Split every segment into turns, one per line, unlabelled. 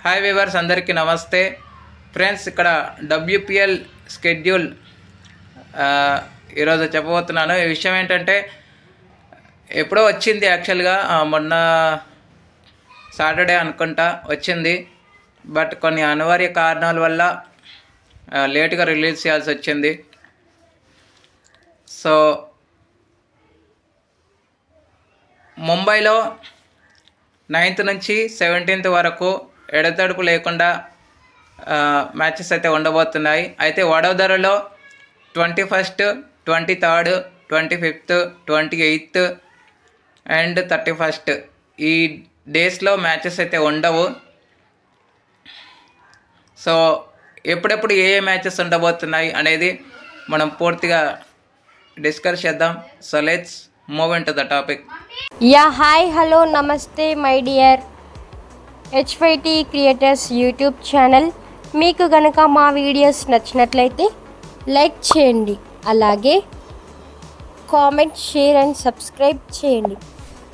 Hi viewers, అందరికీ నమస్తే friends. ఇక్కడ డబ్ల్యూపీఎల్ స్కెడ్యూల్ ఈరోజు చెప్పబోతున్నాను. ఈ విషయం ఏంటంటే ఎప్పుడో వచ్చింది, యాక్చువల్గా మొన్న సాటర్డే అనుకుంటా వచ్చింది. బట్ కొన్ని అనివార్య కారణాల వల్ల లేట్గా రిలీజ్ చేయాల్సి వచ్చింది. సో ముంబైలో 9th నుంచి 17th వరకు ఎడతడుపు లేకుండా మ్యాచెస్ అయితే ఉండబోతున్నాయి. అయితే వడోదరలో 21st, 23rd, 25th, 28th and 31st ఈ డేస్లో మ్యాచెస్ అయితే ఉండవు. సో ఎప్పుడెప్పుడు ఏ మ్యాచెస్ ఉండబోతున్నాయి అనేది మనం పూర్తిగా డిస్కస్ చేద్దాం. So let's move into the topic.
Hi hello నమస్తే my dear H5T creators YouTube channel. మీకు కనుక మా వీడియోస్ నచ్చినట్లయితే లైక్ చేయండి, అలాగే కామెంట్, షేర్ అండ్ సబ్స్క్రైబ్ చేయండి.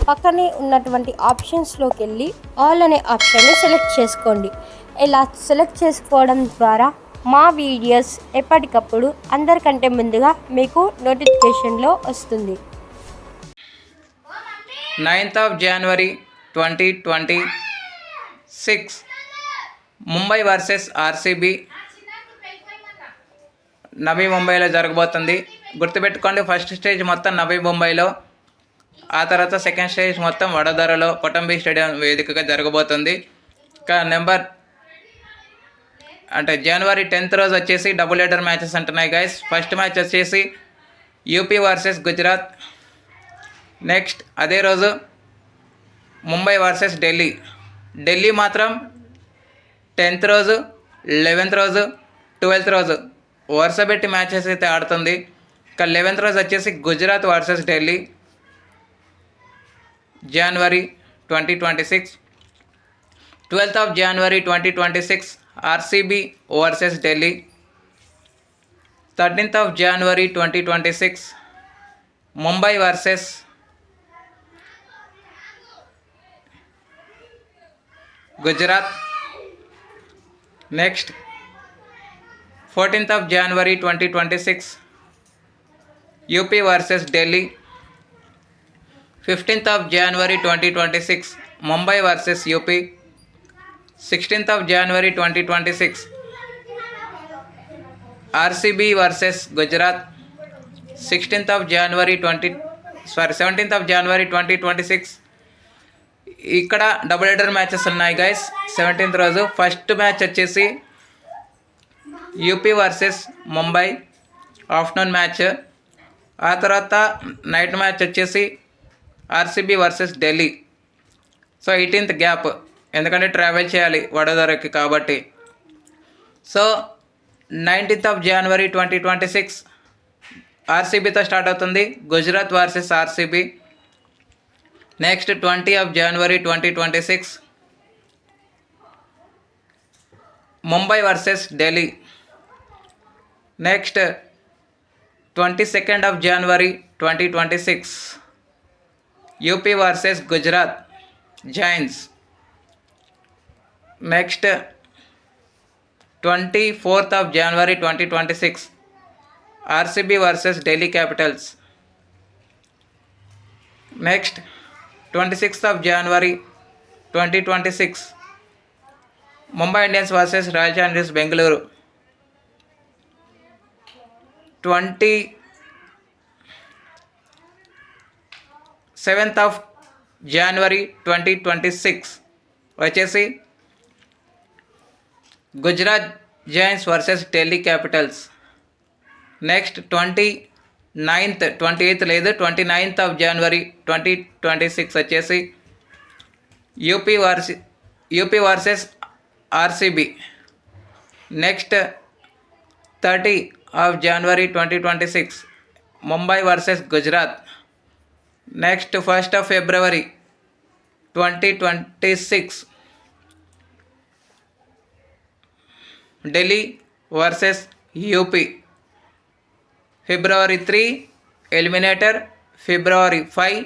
పక్కనే ఉన్నటువంటి ఆప్షన్స్లోకి వెళ్ళి ఆల్ అనే ఆప్షన్ని సెలెక్ట్ చేసుకోండి. ఇలా సెలెక్ట్ చేసుకోవడం ద్వారా మా వీడియోస్ ఎప్పటికప్పుడు అందరికంటే ముందుగా మీకు నోటిఫికేషన్లో వస్తుంది.
9th of January 2026 Mumbai versus RCB Navi ముంబైలో జరగబోతుంది. గుర్తుపెట్టుకోండి, ఫస్ట్ స్టేజ్ మొత్తం నవీ ముంబైలో, ఆ తర్వాత సెకండ్ స్టేజ్ మొత్తం వడోదరలో కొటంబి స్టేడియం వేదికగా జరగబోతుంది. ఇంకా జనవరి 10th రోజు వచ్చేసి డబుల్ హెడర్ మ్యాచెస్ అంటున్నాయి గైస్. ఫస్ట్ మ్యాచ్ వచ్చేసి యూపీ వర్సెస్ గుజరాత్. నెక్స్ట్ అదే రోజు ముంబై వర్సెస్ ఢిల్లీ మాత్రం 10th రోజు, 11th రోజు, 12th రోజు వరుస పెట్టి మ్యాచెస్ అయితే ఆడుతుంది. ఇక 11th రోజు వచ్చేసి Gujarat versus Delhi, January 2026. 12th of January 2026 RCB versus Delhi. 13th of January 2026 Mumbai versus Gujarat. Next 14th of January 2026 UP versus Delhi. 15th of January 2026 Mumbai versus UP. 16th of January 2026 RCB versus Gujarat. 17th of January 2026 ఇక్కడ double header matches ఉన్నాయి guys. 17th రోజు first match వచ్చేసి UP versus Mumbai, afternoon match. ఆ తర్వాత night match వచ్చేసి RCB versus Delhi. So 18th gap, ఎందుకంటే travel చేయాలి వడోదరకి కాబట్టి. సో 19th of January 2026 ఆర్సీబీతో స్టార్ట్ అవుతుంది, Gujarat versus RCB. Next 20th of January 2026 Mumbai versus Delhi. Next 22nd of January 2026 UP versus Gujarat Giants. Next 24th of January 2026 RCB versus Delhi Capitals. Next 26th of January 2026 Mumbai Indians versus Royal Challengers Bengaluru. 27th of January 2026 వచ్చేసి Gujarat Giants versus Delhi Capitals. Next 28th లేదు, 29th of January 2026 వచ్చేసి UP versus RCB. Next 30th of January 2026 Mumbai versus Gujarat. Next 1st of February 2026 Delhi versus UP. February 3 eliminator, February 5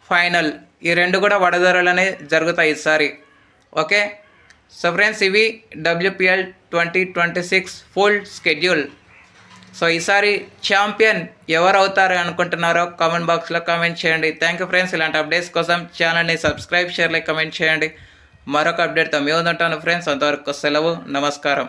final. ఈ రెండు కూడా వడోదరలోనే జరుగుతాయి ఈసారి. Okay, so friends, ఇవి WPL 2026 full schedule. So ఈసారి champion ఎవరు అవుతారు అనుకుంటున్నారో కామెంట్ బాక్స్లో కామెంట్ చేయండి. Thank you friends. ఇలాంటి అప్డేట్స్ కోసం ఛానల్ని సబ్స్క్రైబ్, షేర్, లైక్, కామెంట్ చేయండి. మరొక అప్డేట్తో మీ ముందుంటాను ఫ్రెండ్స్. అంతవరకు సెలవు, నమస్కారం.